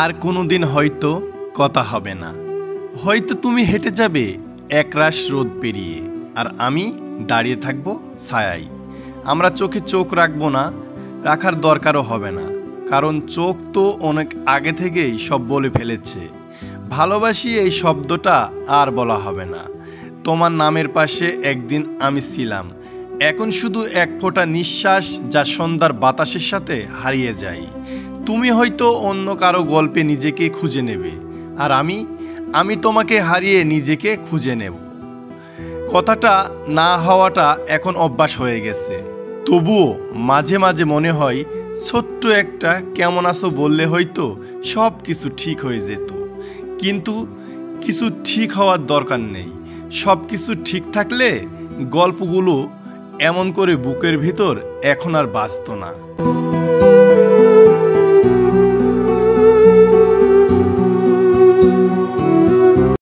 আর কোনোদিন হয়তো কথা হবে না। হয়তো তুমি হেঁটে যাবে একরাশ রোদ পেরিয়ে, আর আমি দাঁড়িয়ে থাকবো ছায়ায়। আমরা চোখে চোখ রাখবো না, রাখার দরকারও হবে না, কারণ চোখ তো অনেক আগে থেকেই সব বলে ফেলেছে। ভালোবাসি এই শব্দটা আর বলা হবে না। তোমার নামের পাশে একদিন আমি ছিলাম, এখন শুধু এক ফোঁটা নিঃশ্বাস যা সন্ধ্যার বাতাসের সাথে হারিয়ে যায়। তুমি হয়তো অন্য কারো গল্পে নিজেকে খুঁজে নেবে, আর আমি তোমাকে হারিয়ে নিজেকে খুঁজে নেব। কথাটা না হওয়াটা এখন অভ্যাস হয়ে গেছে, তবুও মাঝে মাঝে মনে হয় ছোট্ট একটা কেমন আছো বললে হয়তো সব কিছু ঠিক হয়ে যেত। কিন্তু কিছু ঠিক হওয়ার দরকার নেই। সব কিছু ঠিক থাকলে গল্পগুলো এমন করে বুকের ভিতর এখন আর বাঁচত না।